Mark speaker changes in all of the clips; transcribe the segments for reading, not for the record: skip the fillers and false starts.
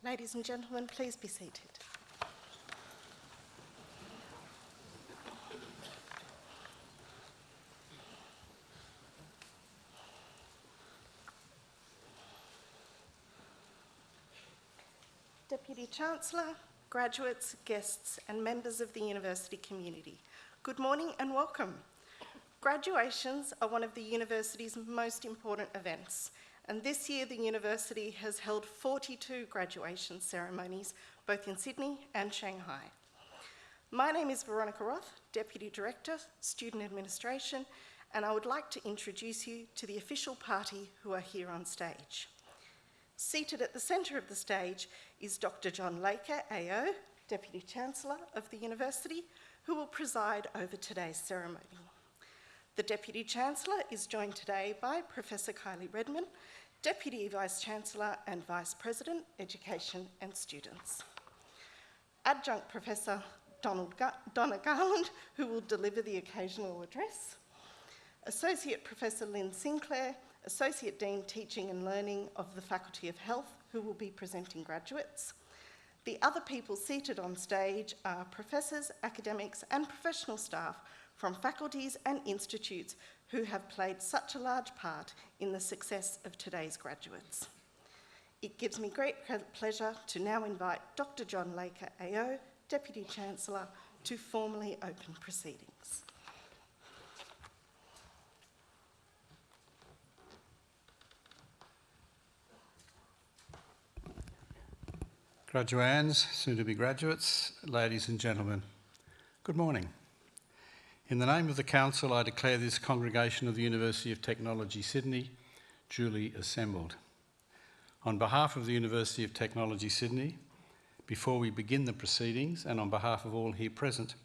Speaker 1: Ladies and gentlemen, please be seated. Deputy Chancellor, graduates, guests and members of the university community, good morning and welcome. Graduations are one of the university's most important events, and this year the university has held 42 graduation ceremonies, both in Sydney and Shanghai. My name is Veronica Roth, Deputy Director, Student Administration, and I would like to introduce you to the official party who are here on stage. Seated at the centre of the stage is Dr. John Laker, AO, Deputy Chancellor of the University, who will preside over today's ceremony. The Deputy Chancellor is joined today by Professor Kylie Redman, Deputy Vice-Chancellor and Vice President, Education and Students. Adjunct Professor Donna Garland, who will deliver the occasional address. Associate Professor Lynn Sinclair, Associate Dean Teaching and Learning of the Faculty of Health, who will be presenting graduates. The other people seated on stage are professors, academics and professional staff from faculties and institutes who have played such a large part in the success of today's graduates. It gives me great pleasure to now invite Dr. John Laker, AO, Deputy Chancellor, to formally open proceedings.
Speaker 2: Graduands, soon-to-be graduates, ladies and gentlemen, good morning. In the name of the Council, I declare this congregation of the University of Technology, Sydney, duly assembled. On behalf of the University of Technology, Sydney, before we begin the proceedings, and on behalf of all here present,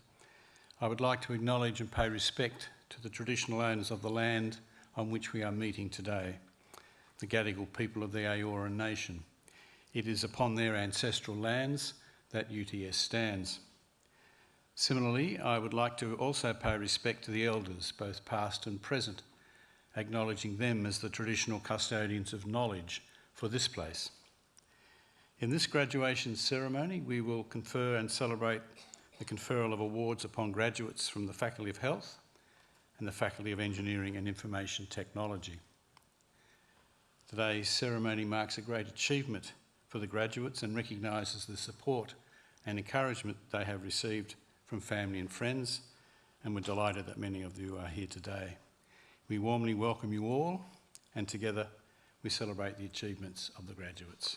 Speaker 2: I would like to acknowledge and pay respect to the traditional owners of the land on which we are meeting today, the Gadigal people of the Eora Nation. It is upon their ancestral lands that UTS stands. Similarly, I would like to also pay respect to the elders, both past and present, acknowledging them as the traditional custodians of knowledge for this place. In this graduation ceremony, we will confer and celebrate the conferral of awards upon graduates from the Faculty of Health and the Faculty of Engineering and Information Technology. Today's ceremony marks a great achievement for the graduates and recognises the support and encouragement they have received from family and friends, and we're delighted that many of you are here today. We warmly welcome you all, and together we celebrate the achievements of the graduates.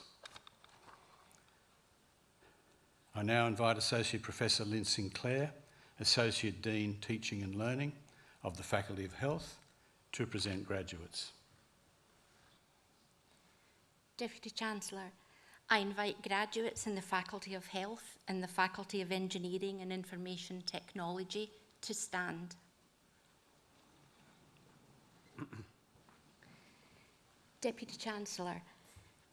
Speaker 2: I now invite Associate Professor Lynn Sinclair, Associate Dean Teaching and Learning of the Faculty of Health, to present graduates.
Speaker 3: Deputy Chancellor, I invite graduates in the Faculty of Health and the Faculty of Engineering and Information Technology to stand. Deputy Chancellor,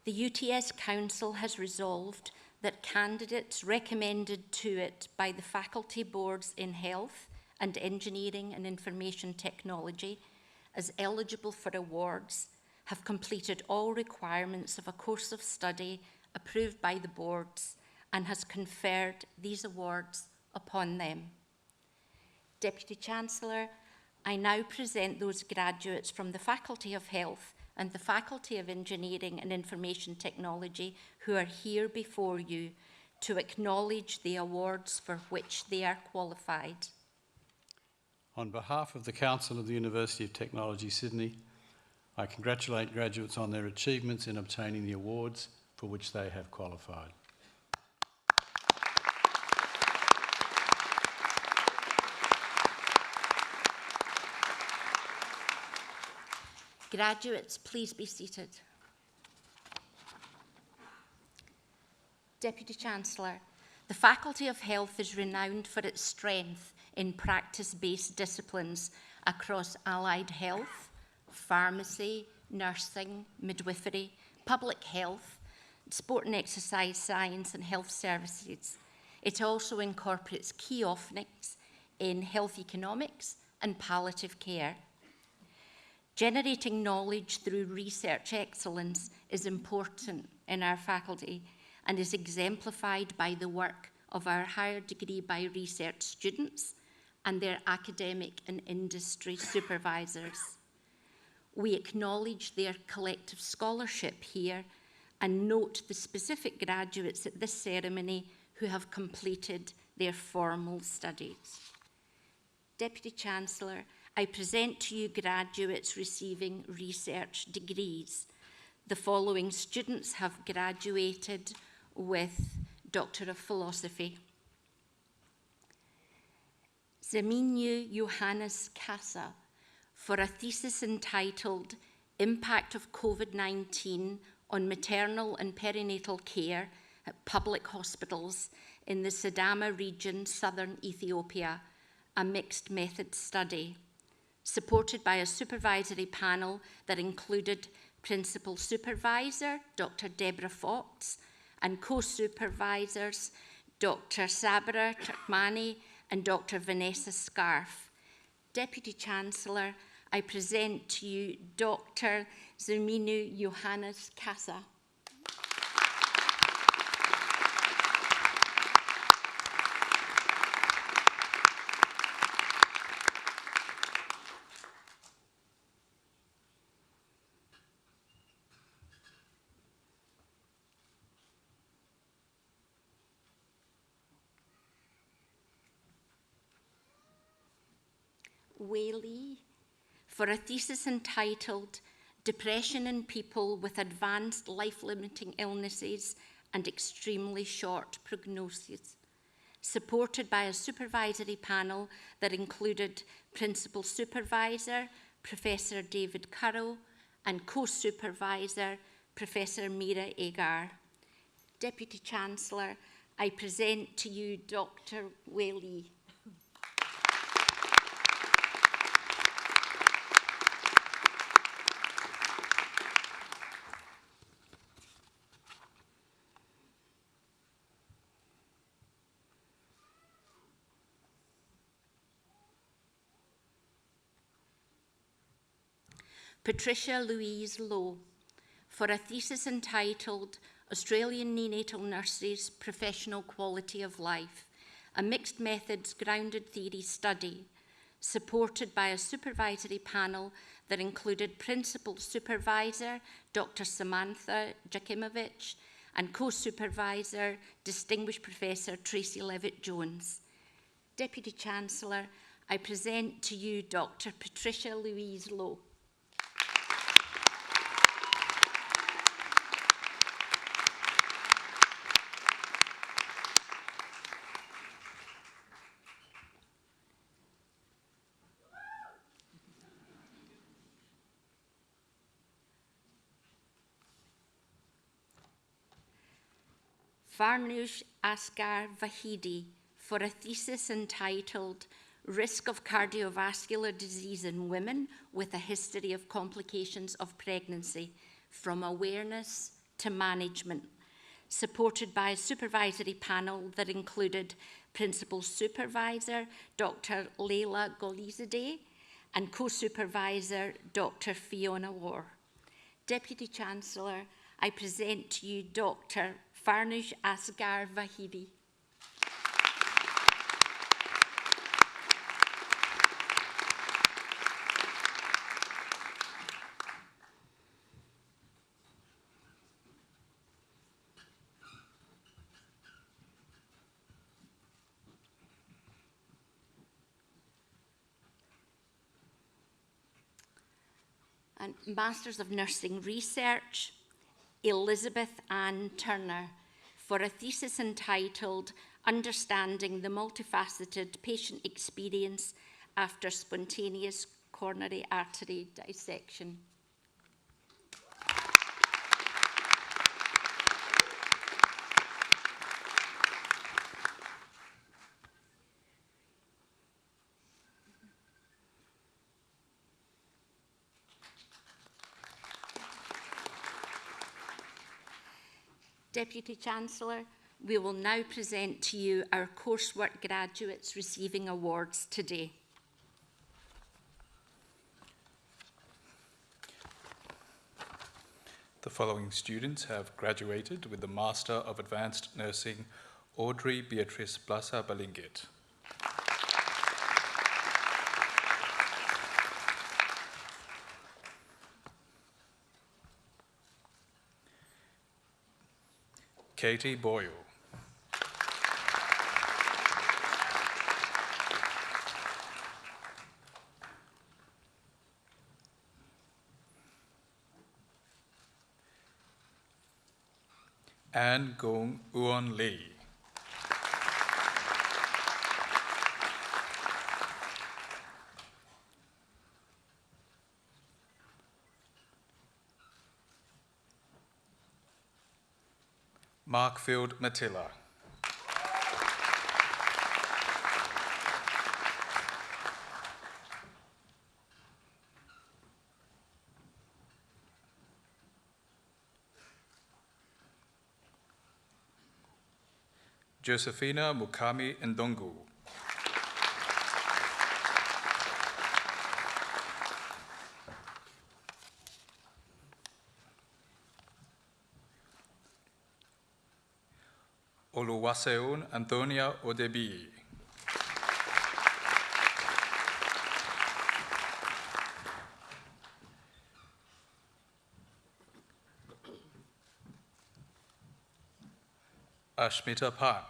Speaker 3: the UTS Council has resolved that candidates recommended to it by the faculty boards in Health and Engineering and Information Technology as eligible for awards have completed all requirements of a course of study approved by the boards and has conferred these awards upon them. Deputy Chancellor, I now present those graduates from the Faculty of Health and the Faculty of Engineering and Information Technology who are here before you to acknowledge the awards for which they are qualified.
Speaker 2: On behalf of the Council of the University of Technology, Sydney, I congratulate graduates on their achievements in obtaining the awards for which they have qualified.
Speaker 3: Graduates, please be seated. Deputy Chancellor, the Faculty of Health is renowned for its strength in practice-based disciplines across allied health, pharmacy, nursing, midwifery, public health, sport and exercise science and health services. It also incorporates key offerings in health economics and palliative care. Generating knowledge through research excellence is important in our faculty, and is exemplified by the work of our higher degree by research students and their academic and industry supervisors. We acknowledge their collective scholarship here and note the specific graduates at this ceremony who have completed their formal studies. Deputy Chancellor, I present to you graduates receiving research degrees. The following students have graduated with Doctor of Philosophy. Zeminu Johannes Casa for a thesis entitled Impact of COVID-19 on Maternal and Perinatal Care at Public Hospitals in the Sidama region, southern Ethiopia, a mixed method study, supported by a supervisory panel that included Principal Supervisor, Dr. Deborah Fox, and co-supervisors, Dr. Sabra Turkmani and Dr. Vanessa Scarf. Deputy Chancellor, I present to you Dr. Zeminu Johannes Casa. Whaley for a thesis entitled Depression in People with Advanced Life-Limiting Illnesses and Extremely Short Prognosis, supported by a supervisory panel that included Principal Supervisor, Professor David Currow, and co-supervisor, Professor Mira Agar. Deputy Chancellor, I present to you Dr. Whaley. Patricia Louise Lowe for a thesis entitled Australian Neonatal Nurses' Professional Quality of Life, a mixed methods grounded theory study, supported by a supervisory panel that included Principal Supervisor Dr. Samantha Jakimowicz and co-supervisor Distinguished Professor Tracy Levitt-Jones. Deputy Chancellor, I present to you Dr. Patricia Louise Lowe. Farnoosh Asghar Vahidi for a thesis entitled Risk of Cardiovascular Disease in Women with a History of Complications of Pregnancy, from Awareness to Management, supported by a supervisory panel that included Principal Supervisor Dr. Leila Golizadeh and co-supervisor Dr. Fiona War. Deputy Chancellor, I present to you Dr. Farnoosh Asghar Vahidi. And Masters of Nursing Research, Elizabeth Ann Turner, for a thesis entitled Understanding the Multifaceted Patient Experience After Spontaneous Coronary Artery Dissection. Deputy Chancellor, we will now present to you our coursework graduates receiving awards today.
Speaker 4: The The following students have graduated with the Master of Advanced Nursing, Audrey Beatrice Blasa Balingit. Katie Boyle. Anne Gong Uon Lee. Markfield Matilla. Josephina Mukami Ndongu. Oluwaseun Antonia Odebi. Ashmita Pant.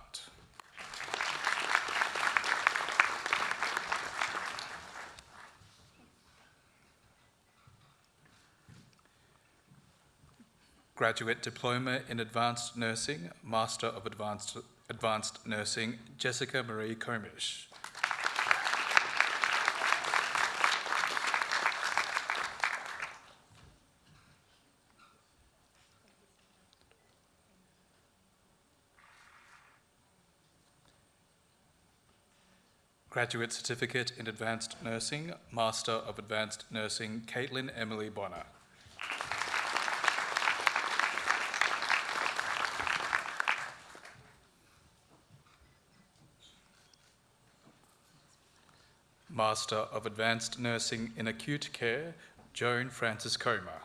Speaker 4: Graduate Diploma in Advanced Nursing, Master of Advanced Nursing, Jessica Marie Komish. Graduate Certificate in Advanced Nursing, Master of Advanced Nursing, Caitlin Emily Bonner. Master of Advanced Nursing in Acute Care, Joan Francis Comer.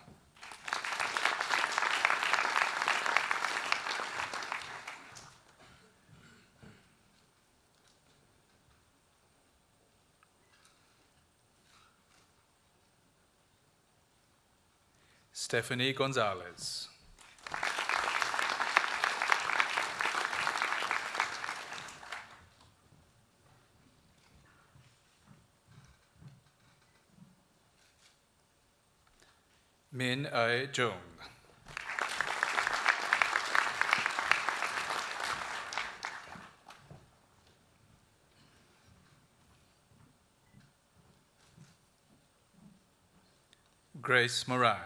Speaker 4: Stephanie Gonzalez. Min Ai Jung. Grace Moran.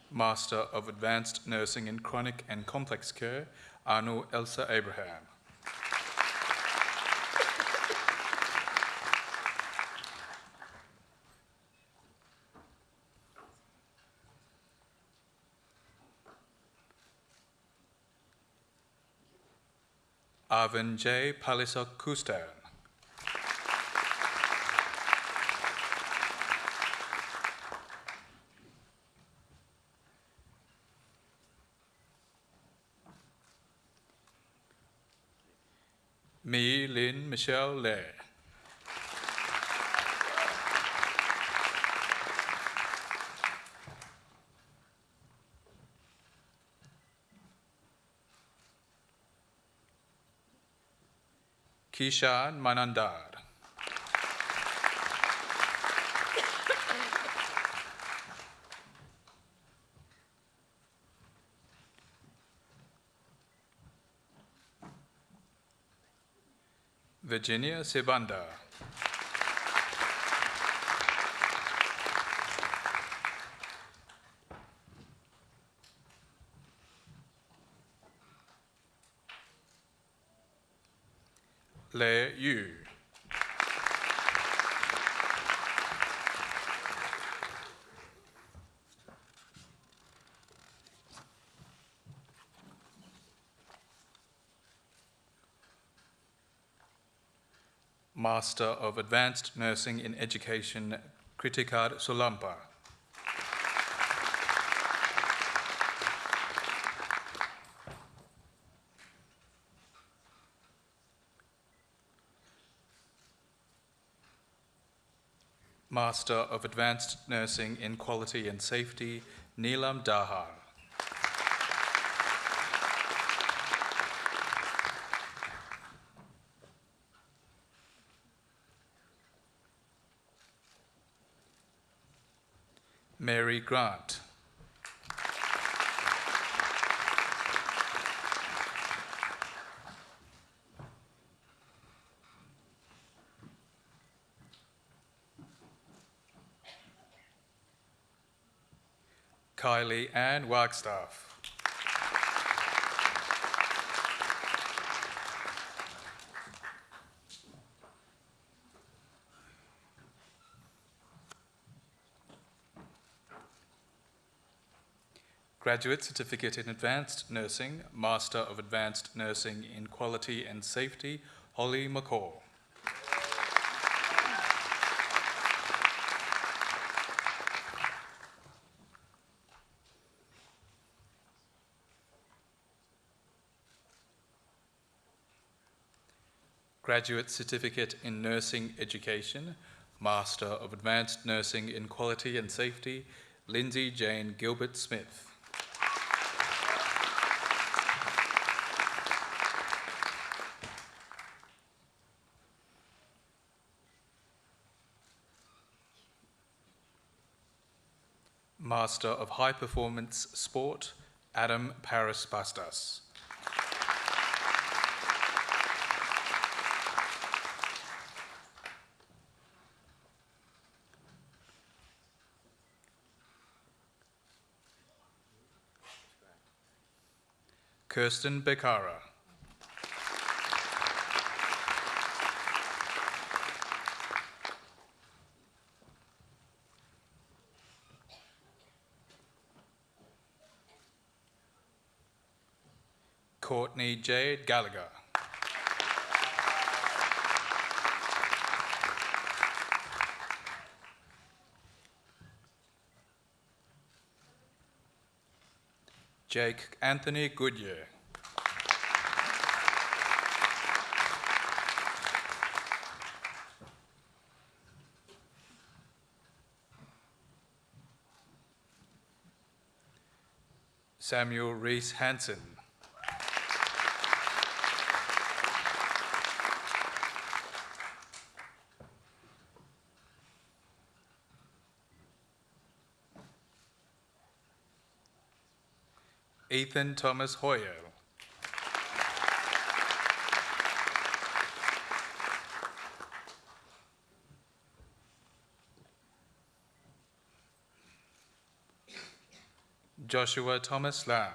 Speaker 4: Master of Advanced Nursing in Chronic and Complex Care, Anu Elsa Abraham. Arvin J. Palisok Kustan. Mi Lin Michelle Le. Kishan Manandar. Virginia Sibanda. Le Yu. Master of Advanced Nursing in Education, Kritikar Solampa. Master of Advanced Nursing in Quality and Safety, Neelam Dahar. Mary Grant. Kylie Ann Wagstaff. Graduate Certificate in Advanced Nursing, Master of Advanced Nursing in Quality and Safety, Holly McCall. Graduate Certificate in Nursing Education, Master of Advanced Nursing in Quality and Safety, Lindsay Jane Gilbert-Smith. Master of High Performance Sport, Adam Paris-Bastas. Kirsten Becara. Courtney Jade Gallagher. Jake Anthony Goodyear. Samuel Reese Hansen. Ethan Thomas Hoyer. Joshua Thomas Lamb.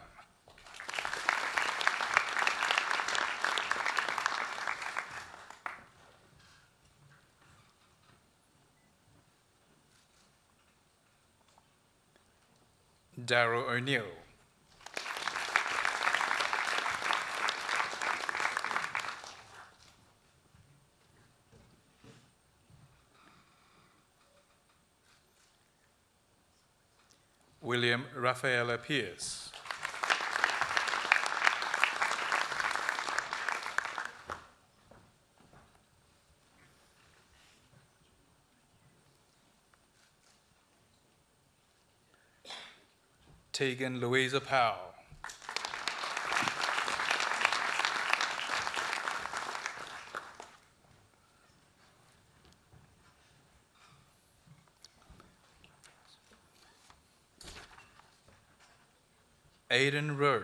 Speaker 4: Darryl O'Neill. William Rafaela Pierce. Tegan Louisa Powell. Aidan Rowe.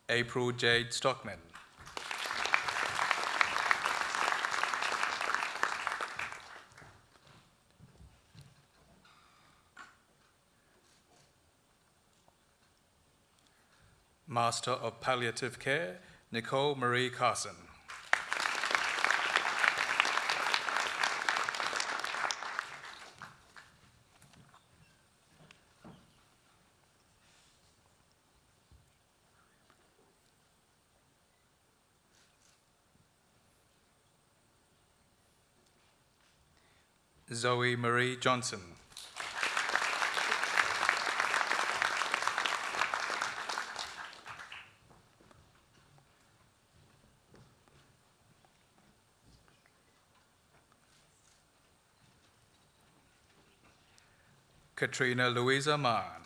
Speaker 4: April Jade Stockman. Master of Palliative Care, Nicole Marie Carson. Zoe Marie Johnson. Katrina Louisa Mann.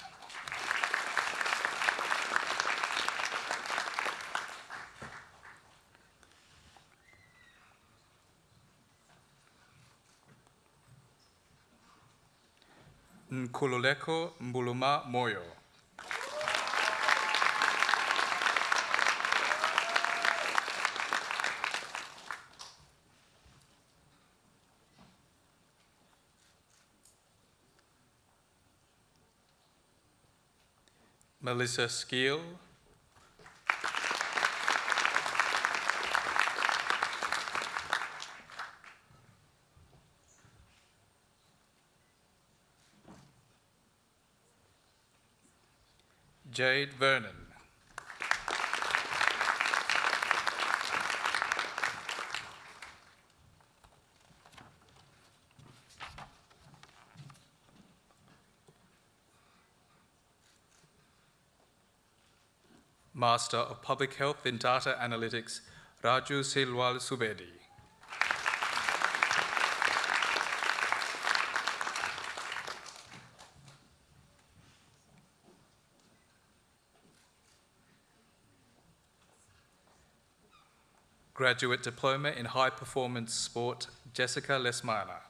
Speaker 4: Nkululeko Mbuluma Moyo. Melissa Skeel. Jade Vernon. Master of Public Health in Data Analytics, Raju Silwal Subedi. Graduate Diploma in High Performance Sport, Jessica Lesmana.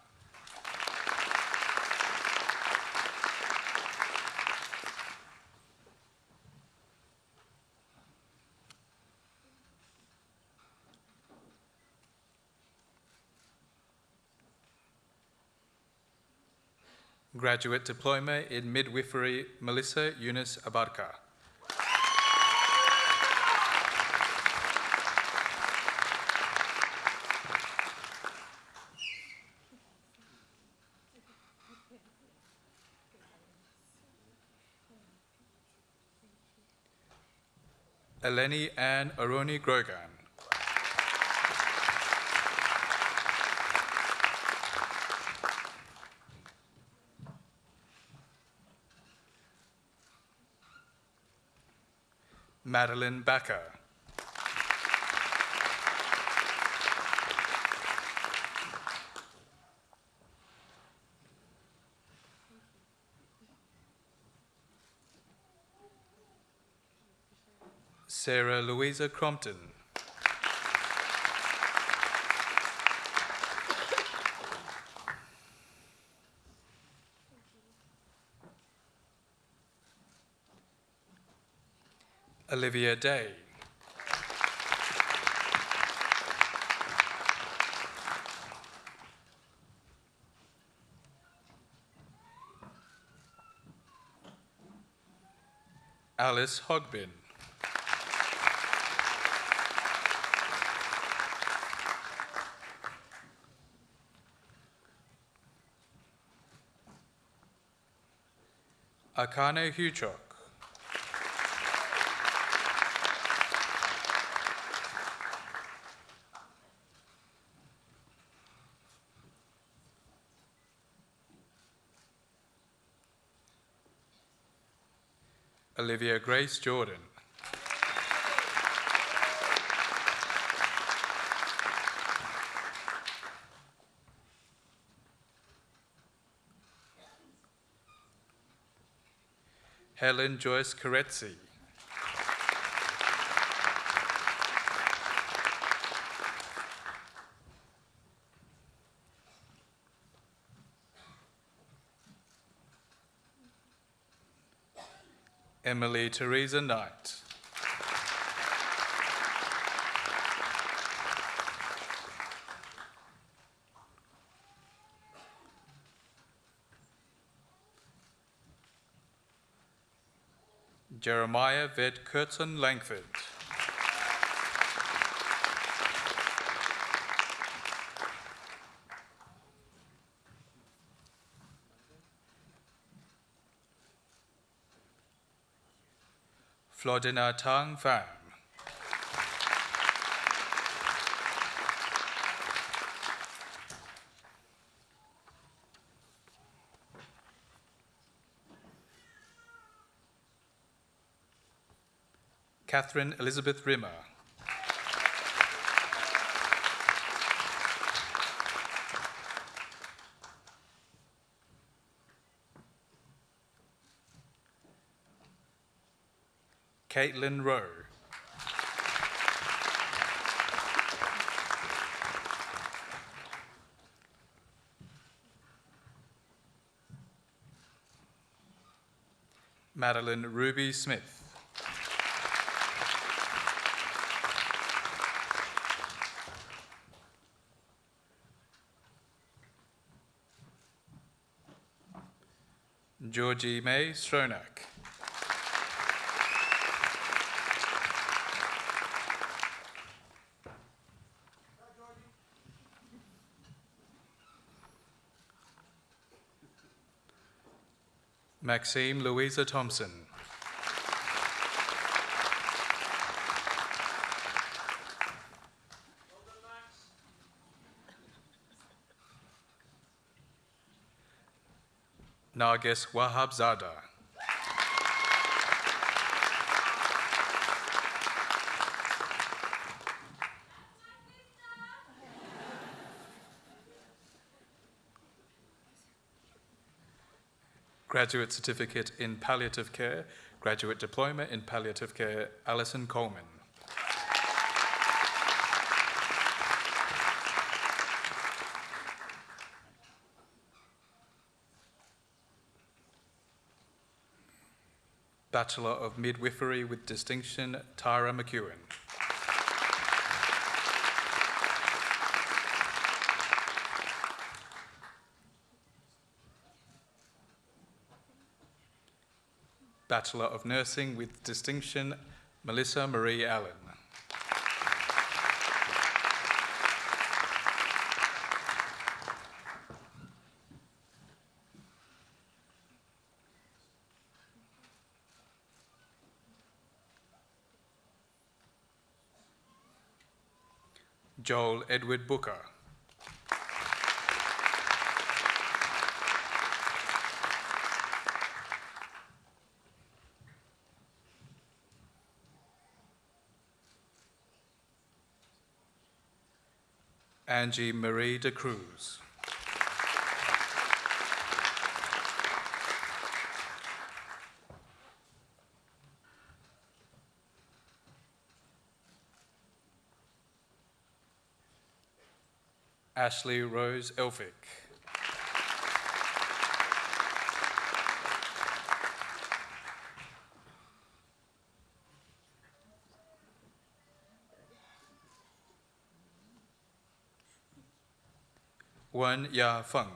Speaker 4: Graduate Diploma in Midwifery, Melissa Yunus Abarka. Eleni Ann Aroni Grogan. Madeline Backer. Sarah Louisa Crompton. Olivia Day. Alice Hogbin. Akane Huchok. Olivia Grace Jordan. Helen Joyce Caretzi. Emily Teresa Knight. Jeremiah Ved Kurtzon Langford. Flodina Tang Pham. Catherine Elizabeth Rimmer. Caitlin Rowe. Madeline Ruby Smith. Georgie May Stronach. Maxime Louisa Thompson. Nargis Wahab Zada. Graduate Certificate in Palliative Care, Graduate Diploma in Palliative Care, Alison Coleman. Bachelor of Midwifery with Distinction, Tyra McEwen. Bachelor of Nursing with Distinction, Melissa Marie Allen. Joel Edward Booker. Angie Marie de Cruz. Ashley Rose Elphick. Wen Ya Feng.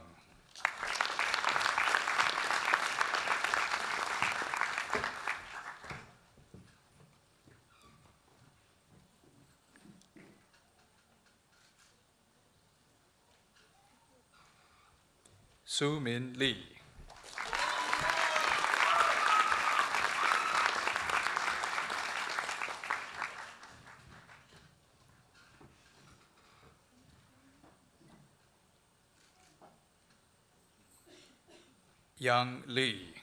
Speaker 4: Su Min Lee. Yang Lee.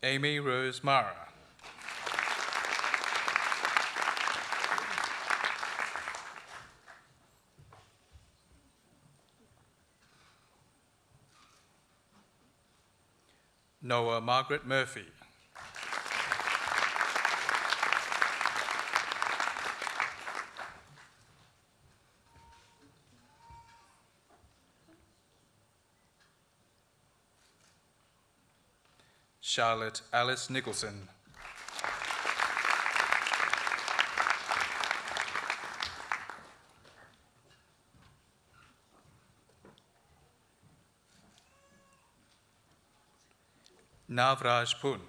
Speaker 4: Amy Rose Mara. Noah Margaret Murphy. Charlotte Alice Nicholson. Navraj Pun.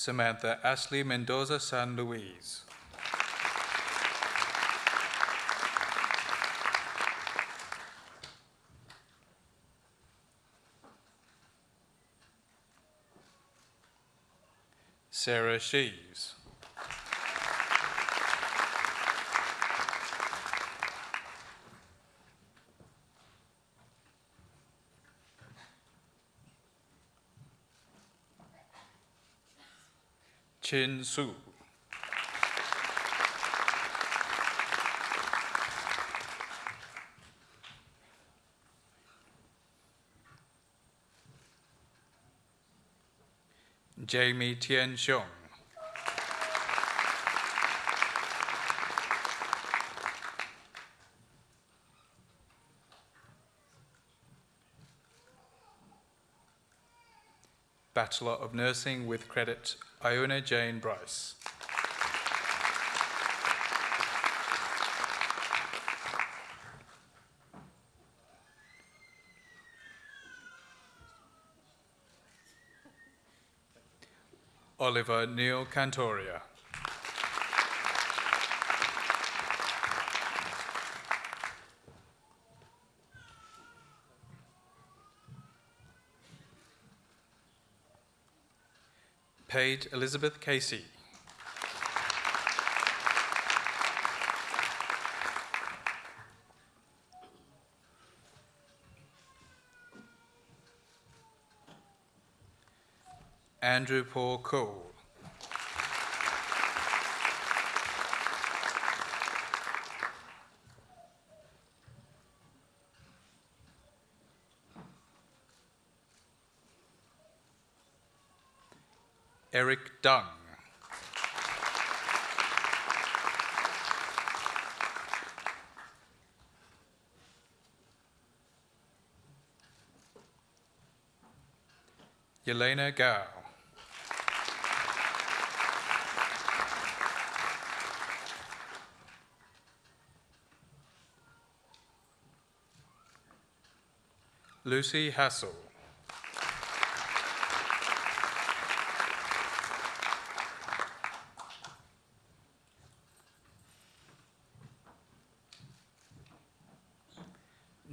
Speaker 4: Samantha Ashley Mendoza San Luis. Sarah Sheaves. Chin Su. Jamie Tien Xiong. Bachelor of Nursing with credit, Iona Jane Bryce. Oliver Neil Cantoria. Paige Elizabeth Casey. Andrew Paul Cole. Eric Dung. Yelena Gao. Lucy Hassel.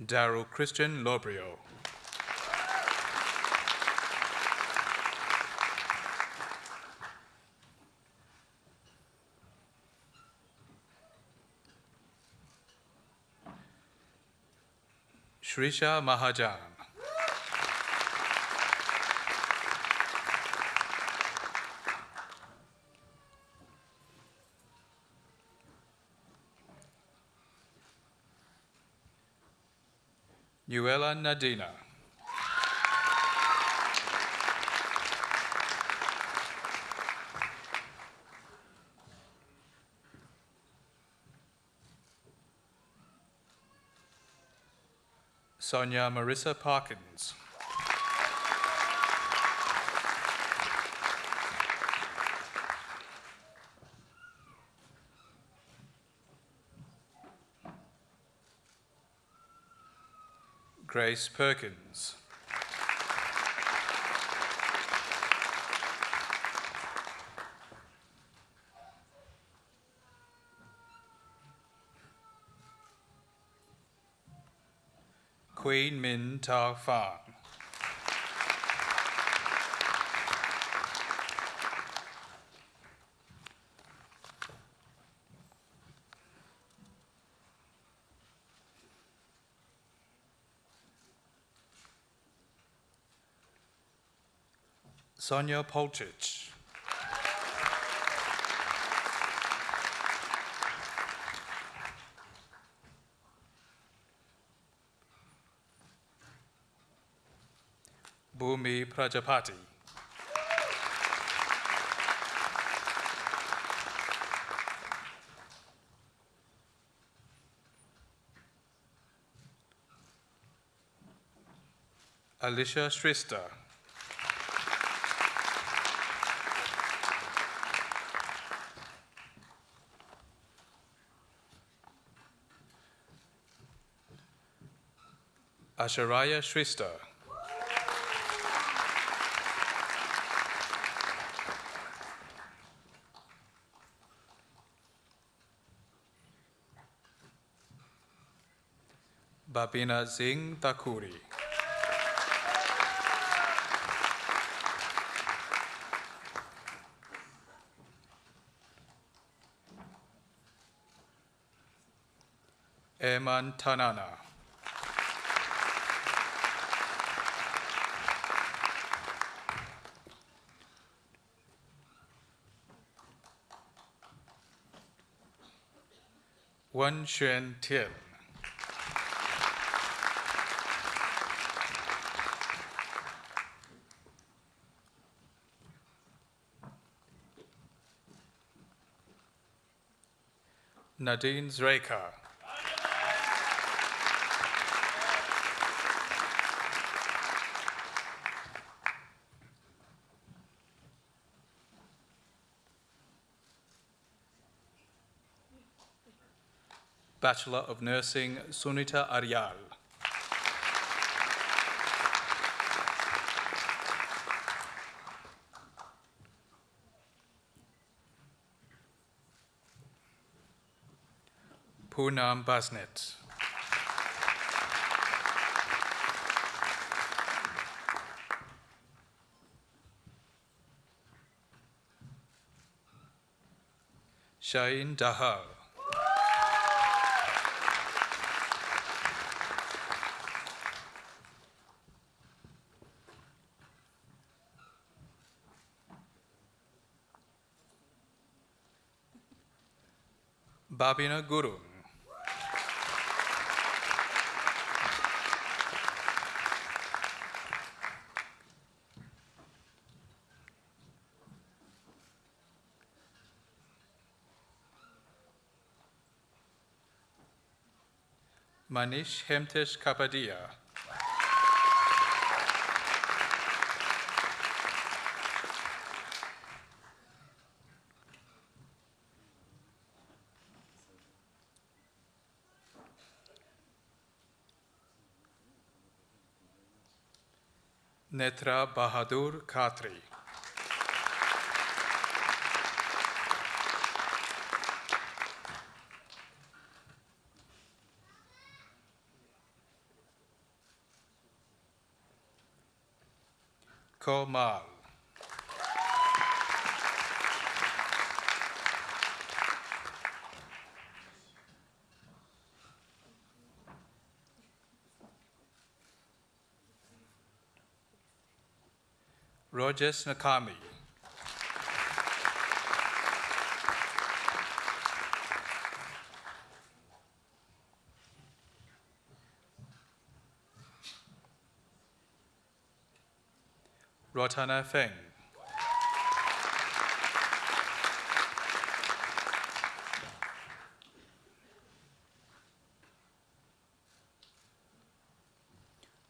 Speaker 4: Daryl Christian Lobrio. Shrisha Mahajan. Nuela Nadina. Sonia Marissa Parkins. Grace Perkins. Queen Min Ta Fan. Sonia Polchich. Bhumi Prajapati. Alicia Shrista. Asharaya Shrista. Babina Singh Thakuri. Eman Tanana. Wen Xuan Tian. Nadine Zreika. Bachelor of Nursing, Sunita Aryal. Poonam Basnet. Shaheen Dahal. Babina Gurung. Manish Hemtesh Kapadia. Netra Bahadur Khatri. Komal. Rojes Nakami. Rotana Feng.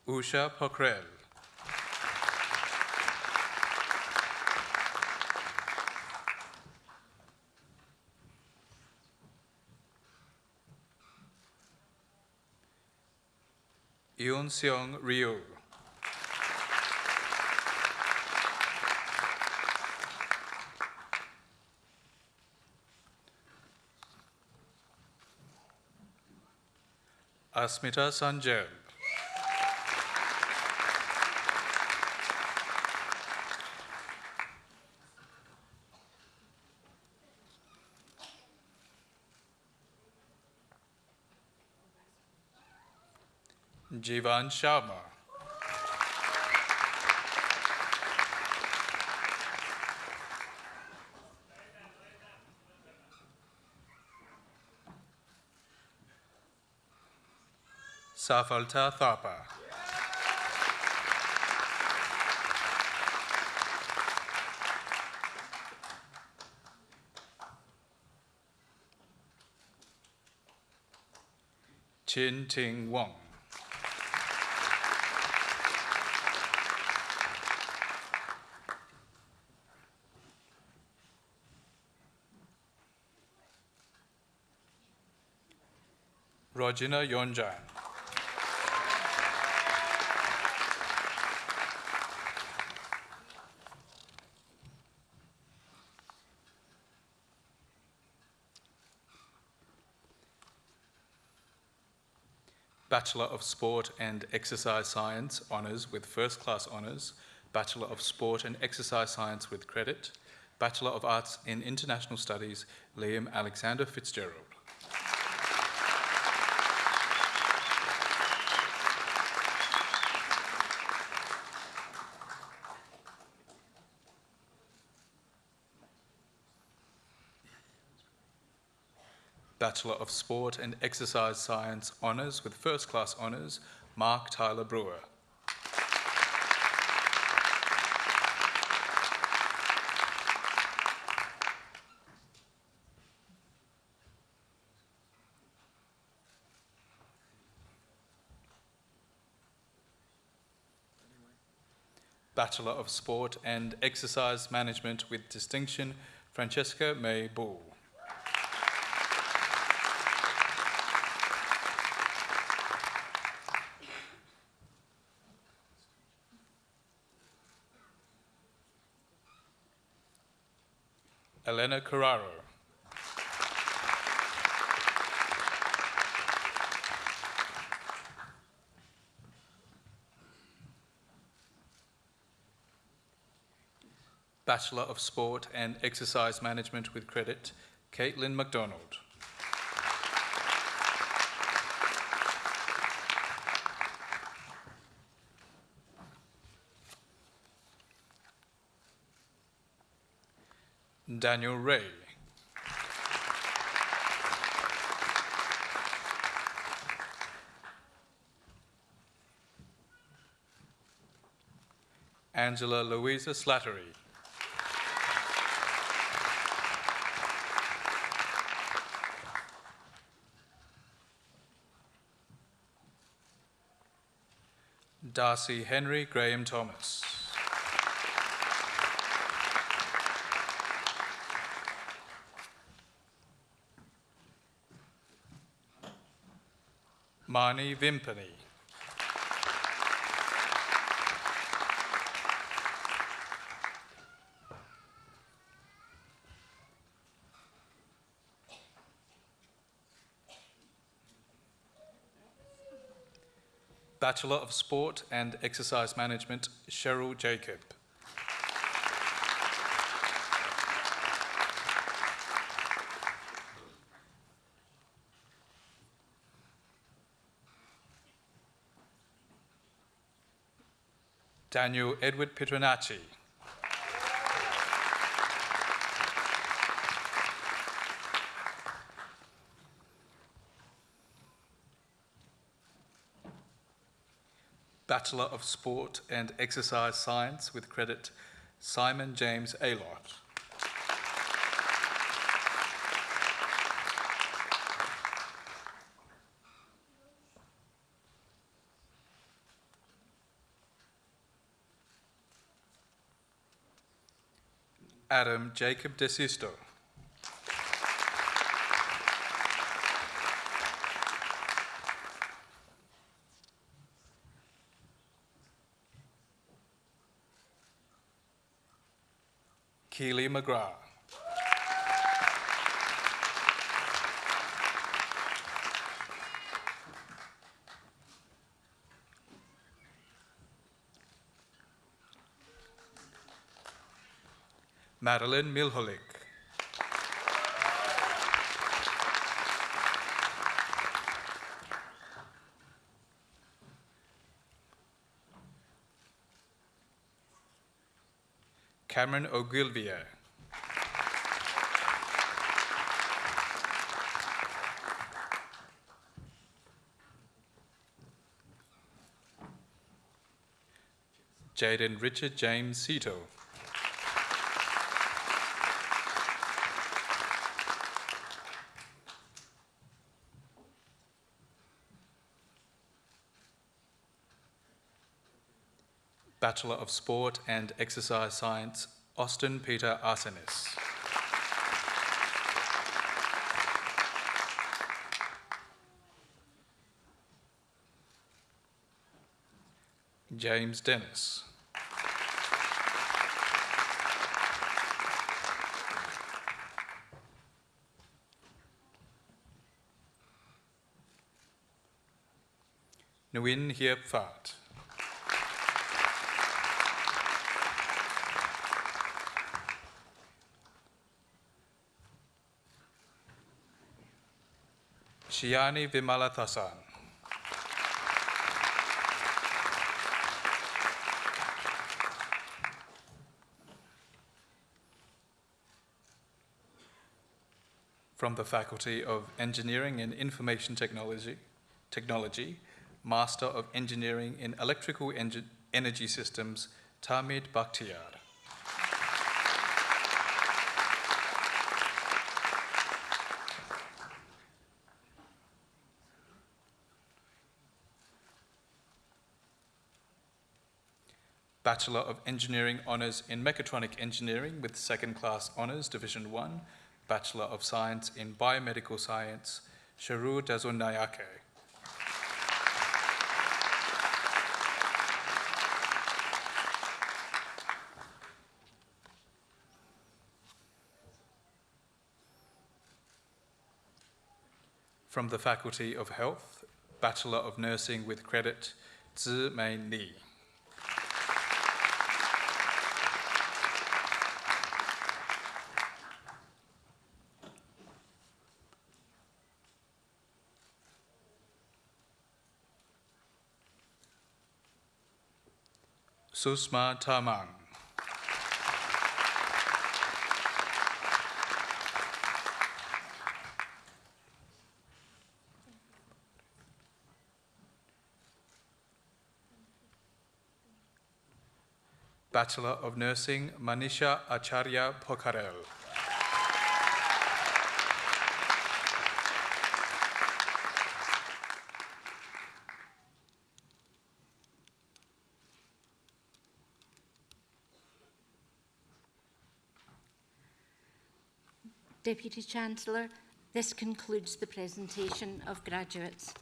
Speaker 4: Usha Pokrel. Yoon Seong Ryu. Asmita Sanjay. Jivan Sharma. Safalta Thapa. Chin Ting Wong. Rojina Yonjan. Bachelor of Sport and Exercise Science Honours with First Class Honours, Bachelor of Sport and Exercise Science with Credit, Bachelor of Arts in International Studies, Liam Alexander Fitzgerald. Bachelor of Sport and Exercise Science Honours with First Class Honours, Mark Tyler Brewer. Bachelor of Sport and Exercise Management with Distinction, Francesca May Bull. Elena Carraro. Bachelor of Sport and Exercise Management with Credit, Caitlin MacDonald. Daniel Ray. Angela Louisa Slattery. Darcy Henry Graham Thomas. Marnie Vimpany. Bachelor of Sport and Exercise Management, Cheryl Jacob. Daniel Edward Pietronacci. Bachelor of Sport and Exercise Science with credit, Simon James Aylott. Adam Jacob DeSisto. Keely McGrath. Madeline Milholik. Cameron Ogilvie. Jaden Richard James Cito. Bachelor of Sport and Exercise Science, Austin Peter Arsenis. James Dennis. Nguyen Hiep Phat. Shiani Vimalathasan. From the Faculty of Engineering and Information Technology, Master of Engineering in Electrical Energy Systems, Tamid Bakhtiyar. Bachelor of Engineering Honours in Mechatronic Engineering with Second Class Honours, Division 1, Bachelor of Science in Biomedical Science, Sharu Dazunayake. From the Faculty of Health, Bachelor of Nursing with Credit, Zi Mei Ni. Susma Tamang. Bachelor of Nursing, Manisha Acharya Pokharel.
Speaker 3: Deputy Chancellor, this concludes the presentation of graduates.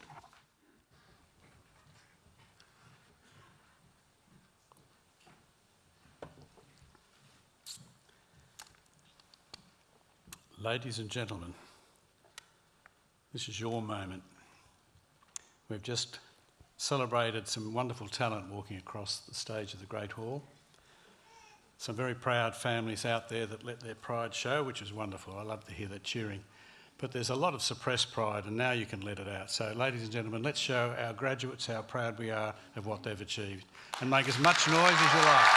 Speaker 2: Ladies and gentlemen, this is your moment. We've just celebrated some wonderful talent walking across the stage of the Great Hall. Some very proud families out there that let their pride show, which is wonderful. I love to hear that cheering. But there's a lot of suppressed pride, and now you can let it out. So, ladies and gentlemen, let's show our graduates how proud we are of what they've achieved, and make as much noise as you like.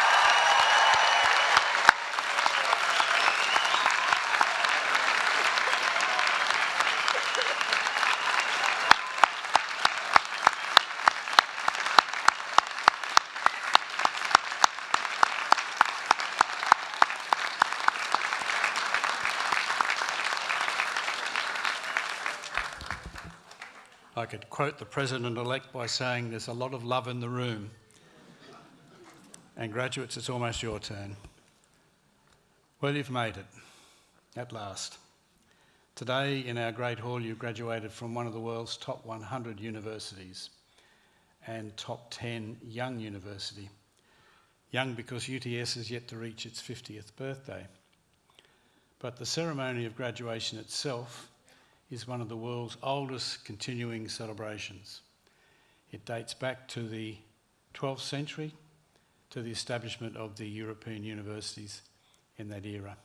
Speaker 2: I could quote the President-elect by saying there's a lot of love in the room. And graduates, it's almost your turn. Well, you've made it, at last. Today, in our Great Hall, you graduated from one of the world's top 100 universities and top 10 young university. Young because UTS is yet to reach its 50th birthday. But the ceremony of graduation itself is one of the world's oldest continuing celebrations. It dates back to the 12th century, to the establishment of the European universities in that era.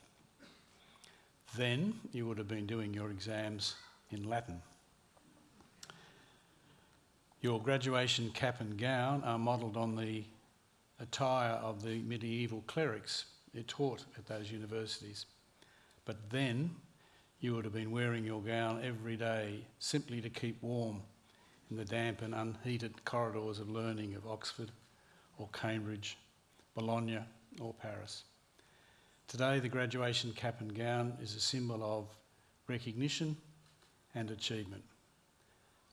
Speaker 2: Then you would have been doing your exams in Latin. Your graduation cap and gown are modelled on the attire of the medieval clerics who taught at those universities. But then you would have been wearing your gown every day simply to keep warm in the damp and unheated corridors of learning of Oxford or Cambridge, Bologna or Paris. Today, the graduation cap and gown is a symbol of recognition and achievement.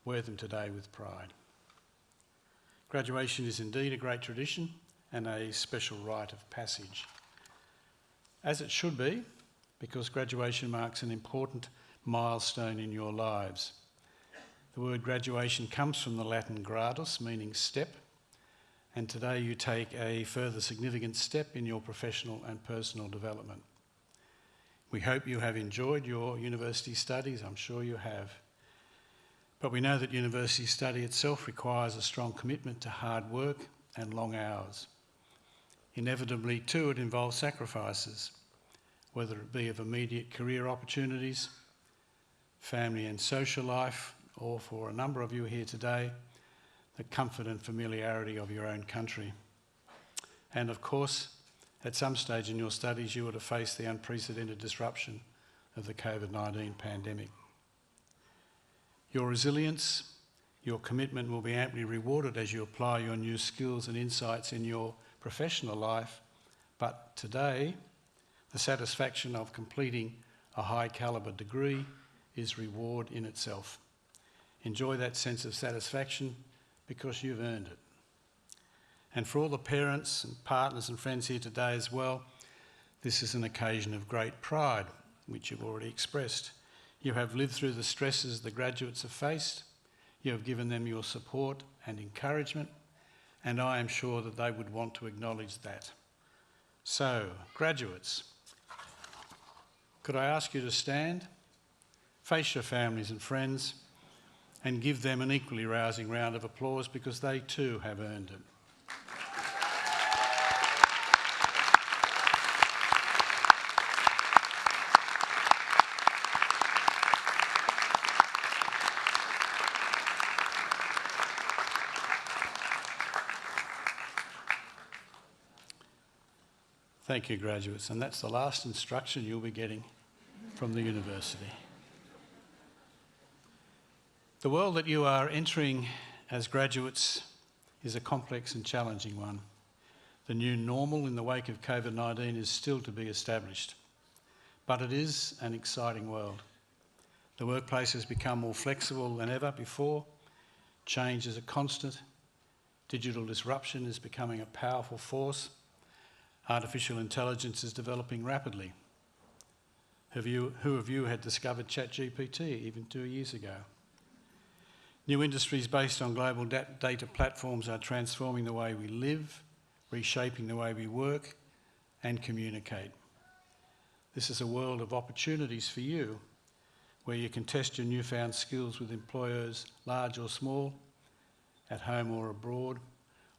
Speaker 2: Wear them today with pride. Graduation is indeed a great tradition and a special rite of passage, as it should be, because graduation marks an important milestone in your lives. The word graduation comes from the Latin gradus, meaning step, and today you take a further significant step in your professional and personal development. We hope you have enjoyed your university studies, I'm sure you have. But we know that university study itself requires a strong commitment to hard work and long hours. Inevitably, too, it involves sacrifices, whether it be of immediate career opportunities, family and social life, or for a number of you here today, the comfort and familiarity of your own country. And of course, at some stage in your studies, you would have faced the unprecedented disruption of the COVID-19 pandemic. Your resilience, your commitment will be amply rewarded as you apply your new skills and insights in your professional life, but today, the satisfaction of completing a high calibre degree is reward in itself. Enjoy that sense of satisfaction because you've earned it. And for all the parents and partners and friends here today as well, this is an occasion of great pride, which you've already expressed. You have lived through the stresses the graduates have faced. You have given them your support and encouragement, and I am sure that they would want to acknowledge that. So, graduates, could I ask you to stand, face your families and friends, and give them an equally rousing round of applause because they too have earned it. Thank you, graduates, and that's the last instruction you'll be getting from the university. The world that you are entering as graduates is a complex and challenging one. The new normal in the wake of COVID-19 is still to be established, but it is an exciting world. The workplace has become more flexible than ever before. Change is a constant. Digital disruption is becoming a powerful force. Artificial intelligence is developing rapidly. Who of you had discovered ChatGPT even 2 years ago? New industries based on global data platforms are transforming the way we live, reshaping the way we work and communicate. This is a world of opportunities for you, where you can test your newfound skills with employers, large or small, at home or abroad,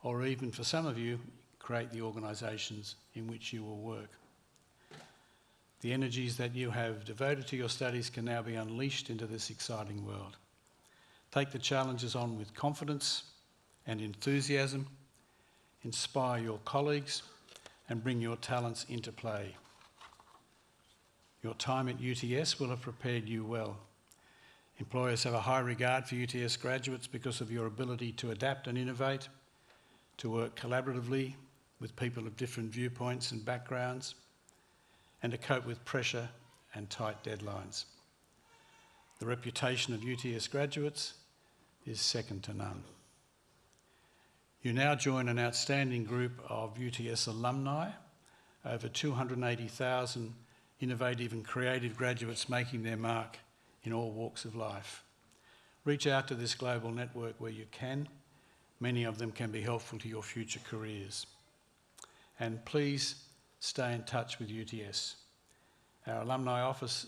Speaker 2: or even for some of you, create the organisations in which you will work. The energies that you have devoted to your studies can now be unleashed into this exciting world. Take the challenges on with confidence and enthusiasm, inspire your colleagues and bring your talents into play. Your time at UTS will have prepared you well. Employers have a high regard for UTS graduates because of your ability to adapt and innovate, to work collaboratively with people of different viewpoints and backgrounds, and to cope with pressure and tight deadlines. The reputation of UTS graduates is second to none. You now join an outstanding group of UTS alumni, over 280,000 innovative and creative graduates making their mark in all walks of life. Reach out to this global network where you can. Many of them can be helpful to your future careers. And please stay in touch with UTS. Our alumni office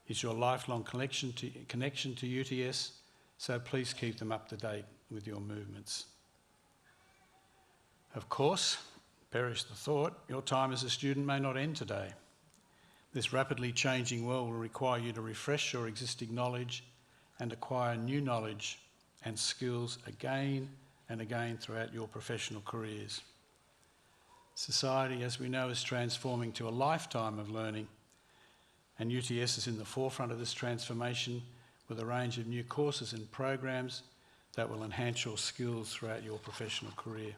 Speaker 2: is your lifelong connection to UTS, so please keep them up to date with your movements. Of course, perish the thought, your time as a student may not end today. This rapidly changing world will require you to refresh your existing knowledge and acquire new knowledge and skills again and again throughout your professional careers. Society, as we know, is transforming to a lifetime of learning, and UTS is in the forefront of this transformation with a range of new courses and programs that will enhance your skills throughout your professional career.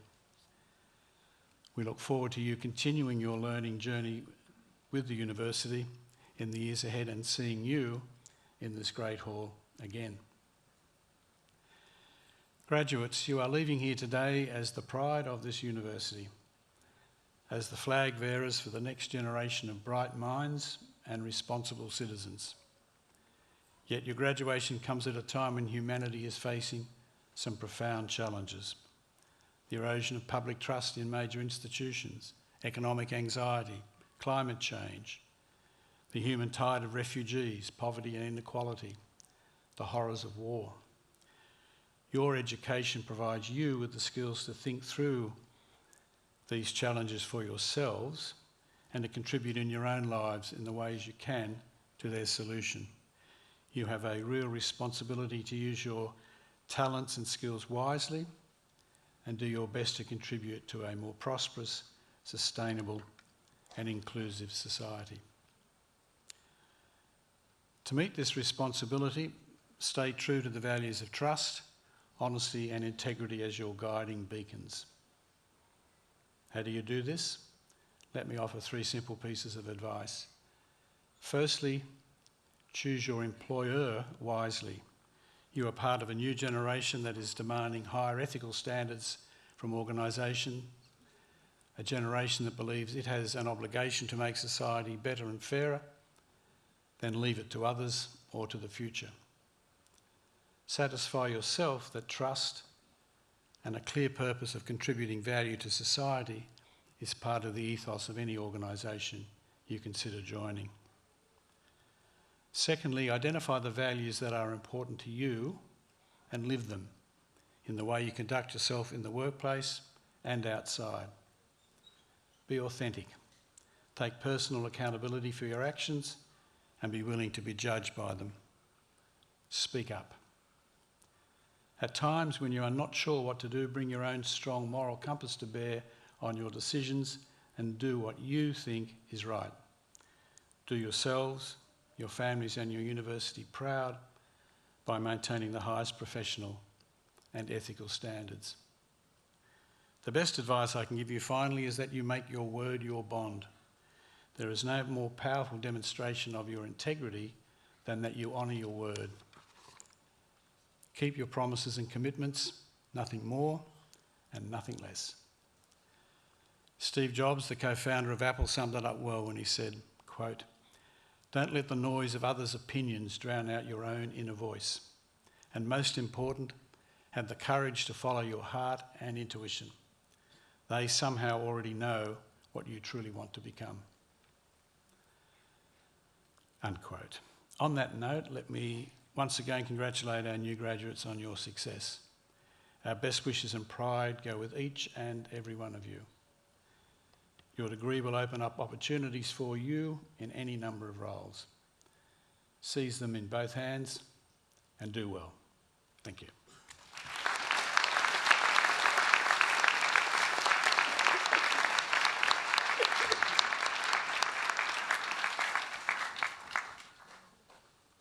Speaker 2: We look forward to you continuing your learning journey with the university in the years ahead and seeing you in this great hall again. Graduates, you are leaving here today as the pride of this university, as the flag bearers for the next generation of bright minds and responsible citizens. Yet your graduation comes at a time when humanity is facing some profound challenges. The erosion of public trust in major institutions, economic anxiety, climate change, the human tide of refugees, poverty and inequality, the horrors of war. Your education provides you with the skills to think through these challenges for yourselves and to contribute in your own lives in the ways you can to their solution. You have a real responsibility to use your talents and skills wisely and do your best to contribute to a more prosperous, sustainable and inclusive society. To meet this responsibility, stay true to the values of trust, honesty and integrity as your guiding beacons. How do you do this? Let me offer 3 simple pieces of advice. Firstly, choose your employer wisely. You are part of a new generation that is demanding higher ethical standards from organisation, a generation that believes it has an obligation to make society better and fairer, then leave it to others or to the future. Satisfy yourself that trust and a clear purpose of contributing value to society is part of the ethos of any organisation you consider joining. Secondly, identify the values that are important to you and live them in the way you conduct yourself in the workplace and outside. Be authentic. Take personal accountability for your actions and be willing to be judged by them. Speak up. At times when you are not sure what to do, bring your own strong moral compass to bear on your decisions and do what you think is right. Do yourselves, your families and your university proud by maintaining the highest professional and ethical standards. The best advice I can give you finally is that you make your word your bond. There is no more powerful demonstration of your integrity than that you honour your word. Keep your promises and commitments, nothing more and nothing less. Steve Jobs, the co-founder of Apple, summed it up well when he said, quote, "Don't let the noise of others' opinions drown out your own inner voice. And most important, have the courage to follow your heart and intuition. They somehow already know what you truly want to become." Unquote. On that note, let me once again congratulate our new graduates on your success. Our best wishes and pride go with each and every one of you. Your degree will open up opportunities for you in any number of roles. Seize them in both hands and do well. Thank you.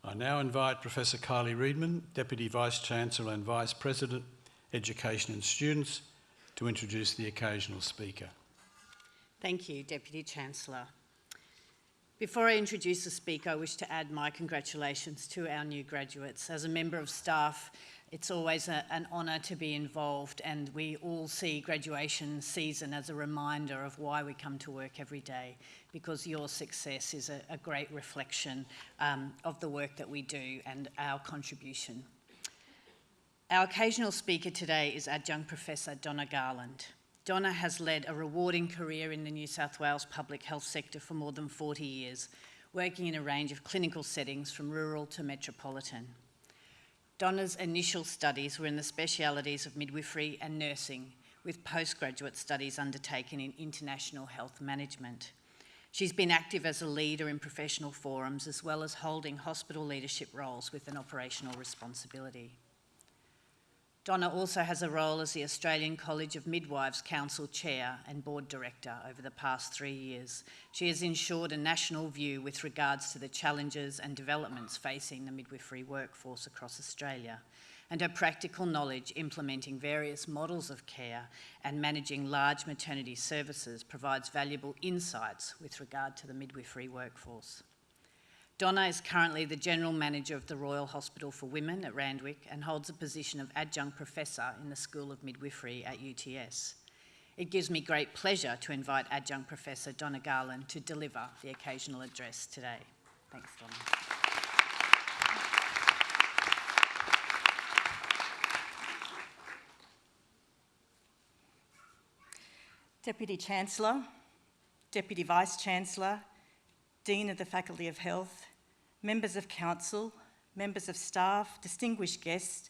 Speaker 2: I now invite Professor Kylie Reedman, Deputy Vice-Chancellor and Vice President, Education and Students, to introduce the occasional speaker.
Speaker 5: Thank you, Deputy Chancellor. Before I introduce the speaker, I wish to add my congratulations to our new graduates. As a member of staff, it's always an honour to be involved, and we all see graduation season as a reminder of why we come to work every day, because your success is a great reflection of the work that we do and our contribution. Our occasional speaker today is Adjunct Professor Donna Garland. Donna has led a rewarding career in the New South Wales public health sector for more than 40 years, working in a range of clinical settings from rural to metropolitan. Donna's initial studies were in the specialities of midwifery and nursing, with postgraduate studies undertaken in international health management. She's been active as a leader in professional forums, as well as holding hospital leadership roles with an operational responsibility. Donna also has a role as the Australian College of Midwives Council Chair and Board Director over the past 3 years. She has ensured a national view with regards to the challenges and developments facing the midwifery workforce across Australia, and her practical knowledge implementing various models of care and managing large maternity services provides valuable insights with regard to the midwifery workforce. Donna is currently the General Manager of the Royal Hospital for Women at Randwick and holds the position of Adjunct Professor in the School of Midwifery at UTS. It gives me great pleasure to invite Adjunct Professor Donna Garland to deliver the occasional address today. Thanks, Donna.
Speaker 6: Deputy Chancellor, Deputy Vice-Chancellor, Dean of the Faculty of Health, members of Council, members of staff, distinguished guests,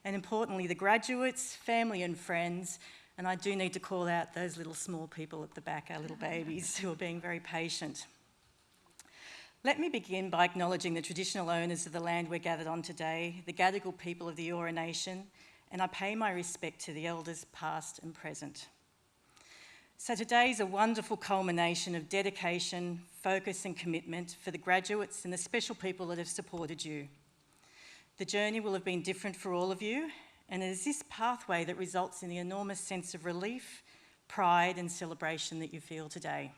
Speaker 6: and importantly the graduates, family and friends, and I do need to call out those little small people at the back, our little babies, who are being very patient. Let me begin by acknowledging the traditional owners of the land we're gathered on today, the Gadigal people of the Eora Nation, and I pay my respect to the elders past and present. So today is a wonderful culmination of dedication, focus and commitment for the graduates and the special people that have supported you. The journey will have been different for all of you, and it is this pathway that results in the enormous sense of relief, pride and celebration that you feel today.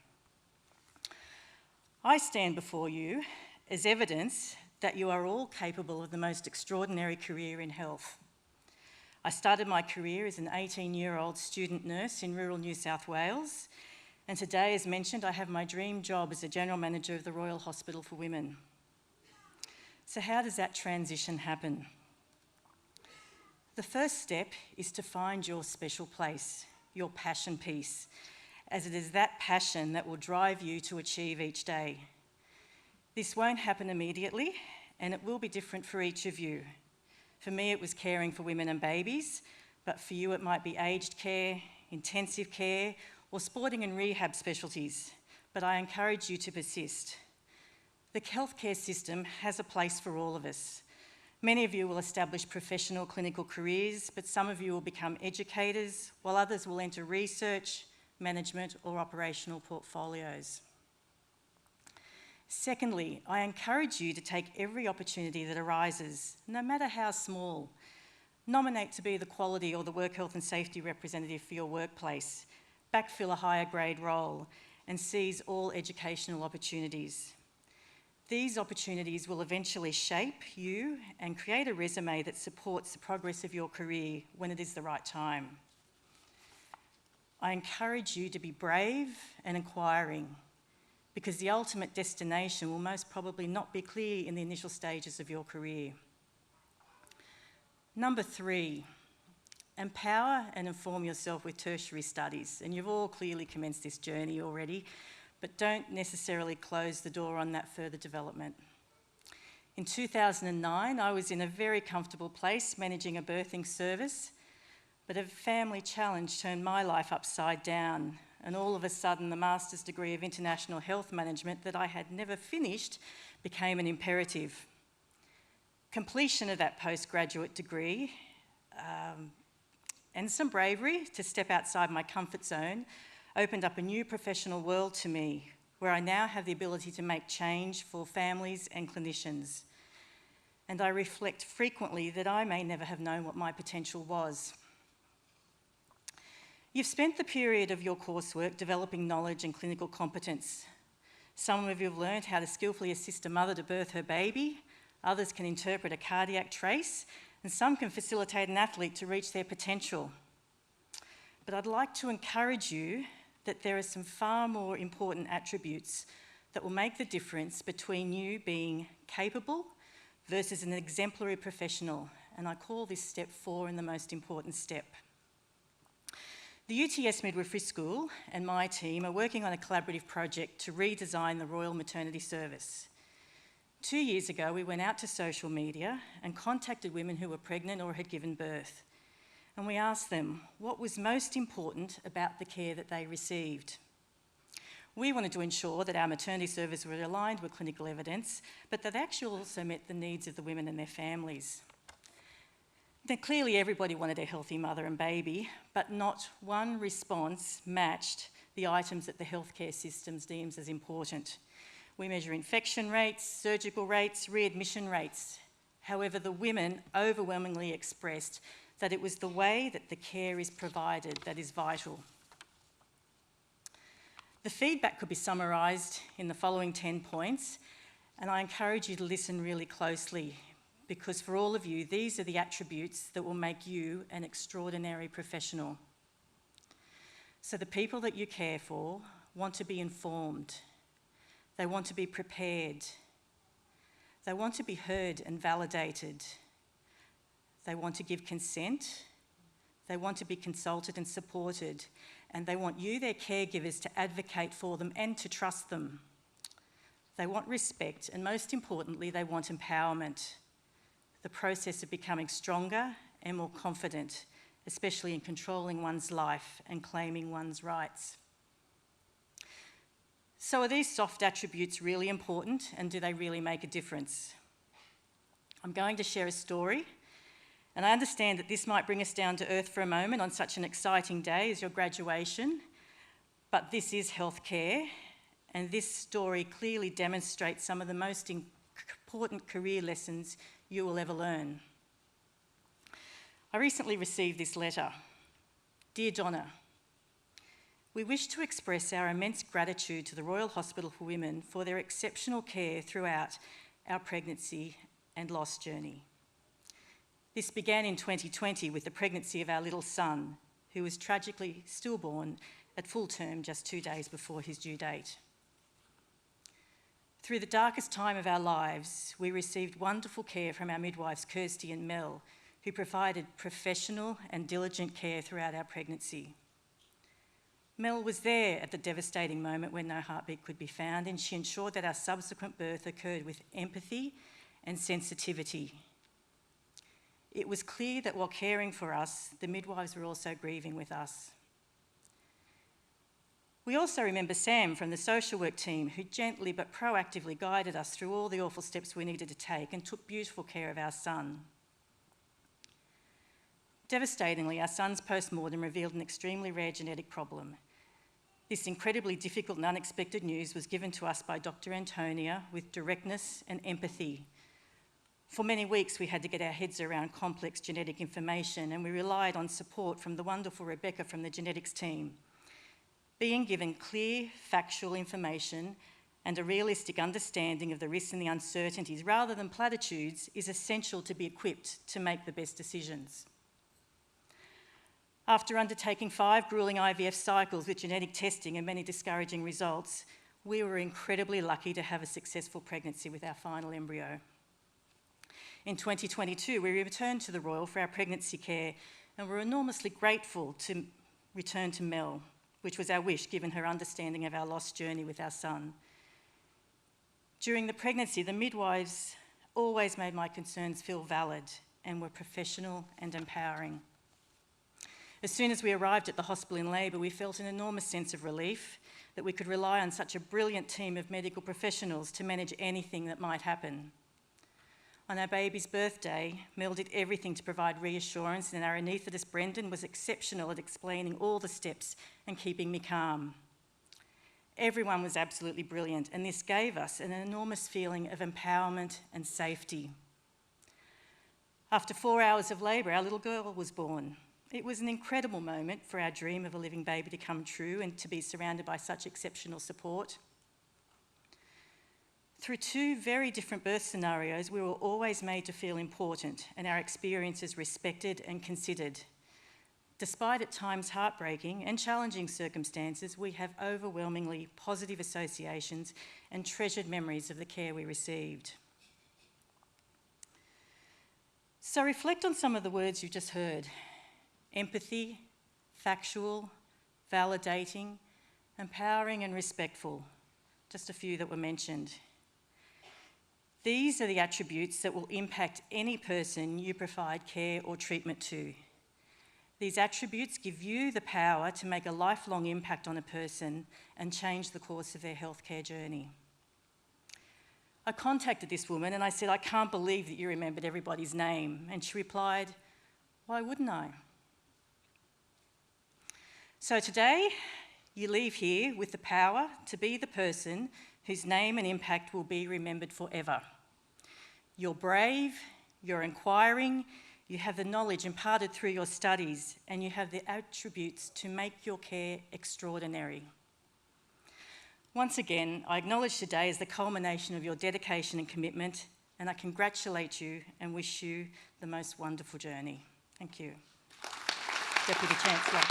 Speaker 6: I stand before you as evidence that you are all capable of the most extraordinary career in health. I started my career as an 18-year-old student nurse in rural New South Wales, and today, as mentioned, I have my dream job as a General Manager of the Royal Hospital for Women. So how does that transition happen? The first step is to find your special place, your passion piece, as it is that passion that will drive you to achieve each day. This won't happen immediately, and it will be different for each of you. For me, it was caring for women and babies, but for you, it might be aged care, intensive care, or sporting and rehab specialties. But I encourage you to persist. The healthcare system has a place for all of us. Many of you will establish professional clinical careers, but some of you will become educators, while others will enter research, management, or operational portfolios. Secondly, I encourage you to take every opportunity that arises, no matter how small. Nominate to be the quality or the work health and safety representative for your workplace, backfill a higher grade role, and seize all educational opportunities. These opportunities will eventually shape you and create a resume that supports the progress of your career when it is the right time. I encourage you to be brave and inquiring, because the ultimate destination will most probably not be clear in the initial stages of your career. Number 3, empower and inform yourself with tertiary studies. And you've all clearly commenced this journey already, but don't necessarily close the door on that further development. In 2009, I was in a very comfortable place managing a birthing service, but a family challenge turned my life upside down, and all of a sudden the master's degree of international health management that I had never finished became an imperative. Completion of that postgraduate degree and some bravery to step outside my comfort zone opened up a new professional world to me, where I now have the ability to make change for families and clinicians. And I reflect frequently that I may never have known what my potential was. You've spent the period of your coursework developing knowledge and clinical competence. Some of you have learned how to skillfully assist a mother to birth her baby, others can interpret a cardiac trace, and some can facilitate an athlete to reach their potential. But I'd like to encourage you that there are some far more important attributes that will make the difference between you being capable versus an exemplary professional, and I call this step 4 and the most important step. The UTS Midwifery School and my team are working on a collaborative project to redesign the Royal Maternity Service. 2 years ago, we went out to social media and contacted women who were pregnant or had given birth. And we asked them what was most important about the care that they received. We wanted to ensure that our maternity service were aligned with clinical evidence, but that actually also met the needs of the women and their families. Now, clearly everybody wanted a healthy mother and baby, but not one response matched the items that the healthcare system deems as important. We measure infection rates, surgical rates, readmission rates. However, the women overwhelmingly expressed that it was the way that the care is provided that is vital. The feedback could be summarised in the following 10 points, and I encourage you to listen really closely, because for all of you, these are the attributes that will make you an extraordinary professional. So the people that you care for want to be informed. They want to be prepared. They want to be heard and validated. They want to give consent. They want to be consulted and supported. And they want you, their caregivers, to advocate for them and to trust them. They want respect, and most importantly, they want empowerment. The process of becoming stronger and more confident, especially in controlling one's life and claiming one's rights. So are these soft attributes really important, and do they really make a difference? I'm going to share a story, and I understand that this might bring us down to earth for a moment on such an exciting day as your graduation, but this is healthcare, and this story clearly demonstrates some of the most important career lessons you will ever learn. I recently received this letter. Dear Donna, we wish to express our immense gratitude to the Royal Hospital for Women for their exceptional care throughout our pregnancy and loss journey. This began in 2020 with the pregnancy of our little son, who was tragically stillborn at full term just 2 days before his due date. Through the darkest time of our lives, we received wonderful care from our midwives Kirsty and Mel, who provided professional and diligent care throughout our pregnancy. Mel was there at the devastating moment when no heartbeat could be found, and she ensured that our subsequent birth occurred with empathy and sensitivity. It was clear that while caring for us, the midwives were also grieving with us. We also remember Sam from the social work team, who gently but proactively guided us through all the awful steps we needed to take and took beautiful care of our son. Devastatingly, our son's post-mortem revealed an extremely rare genetic problem. This incredibly difficult and unexpected news was given to us by Dr. Antonia with directness and empathy. For many weeks, we had to get our heads around complex genetic information, and we relied on support from the wonderful Rebecca from the genetics team. Being given clear, factual information and a realistic understanding of the risks and the uncertainties, rather than platitudes, is essential to be equipped to make the best decisions. After undertaking 5 gruelling IVF cycles with genetic testing and many discouraging results, we were incredibly lucky to have a successful pregnancy with our final embryo. In 2022, we returned to the Royal for our pregnancy care and were enormously grateful to return to Mel, which was our wish given her understanding of our lost journey with our son. During the pregnancy, the midwives always made my concerns feel valid and were professional and empowering. As soon as we arrived at the hospital in labour, we felt an enormous sense of relief that we could rely on such a brilliant team of medical professionals to manage anything that might happen. On our baby's birthday, Mel did everything to provide reassurance, and our anaesthetist Brendan was exceptional at explaining all the steps and keeping me calm. Everyone was absolutely brilliant, and this gave us an enormous feeling of empowerment and safety. After 4 hours of labour, our little girl was born. It was an incredible moment for our dream of a living baby to come true and to be surrounded by such exceptional support. Through 2 very different birth scenarios, we were always made to feel important and our experiences respected and considered. Despite at times heartbreaking and challenging circumstances, we have overwhelmingly positive associations and treasured memories of the care we received. So reflect on some of the words you've just heard. Empathy, factual, validating, empowering and respectful. Just a few that were mentioned. These are the attributes that will impact any person you provide care or treatment to. These attributes give you the power to make a lifelong impact on a person and change the course of their healthcare journey. I contacted this woman and I said, "I can't believe that you remembered everybody's name." And she replied, "Why wouldn't I?" So today, you leave here with the power to be the person whose name and impact will be remembered forever. You're brave, you're inquiring, you have the knowledge imparted through your studies, and you have the attributes to make your care extraordinary. Once again, I acknowledge today as the culmination of your dedication and commitment, and I congratulate you and wish you the most wonderful journey. Thank you. Deputy Chancellor.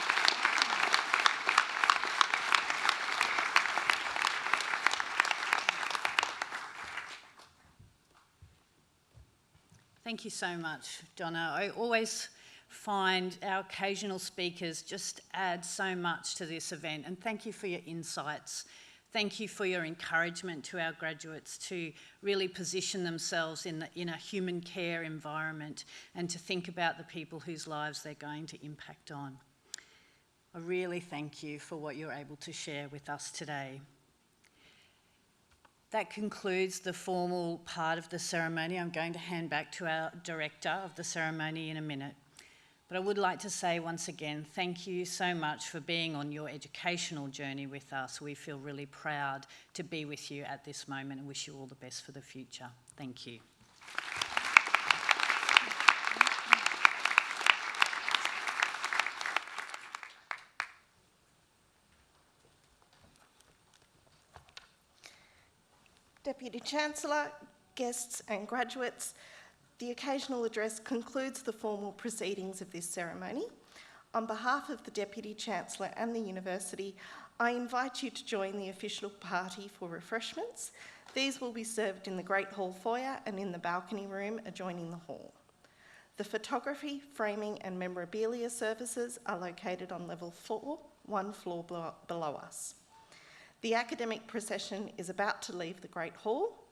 Speaker 5: Thank you so much, Donna. I always find our occasional speakers just add so much to this event, and thank you for your insights. Thank you for your encouragement to our graduates to really position themselves in a human care environment and to think about the people whose lives they're going to impact on. I really thank you for what you're able to share with us today. That concludes the formal part of the ceremony. I'm going to hand back to our director of the ceremony in a minute. But I would like to say once again, thank you so much for being on your educational journey with us. We feel really proud to be with you at this moment and wish you all the best for the future. Thank you.
Speaker 1: Deputy Chancellor, guests and graduates, the occasional address concludes the formal proceedings of this ceremony. On behalf of the Deputy Chancellor and the University, I invite you to join the official party for refreshments. These will be served in the Great Hall foyer and in the balcony room adjoining the hall. The photography, framing and memorabilia services are located on level 4, one floor below us. The academic procession is about to leave the Great Hall.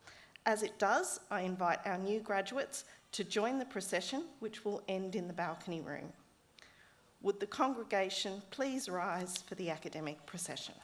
Speaker 1: As it does, I invite our new graduates to join the procession, which will end in the balcony room. Would the congregation please rise for the academic procession?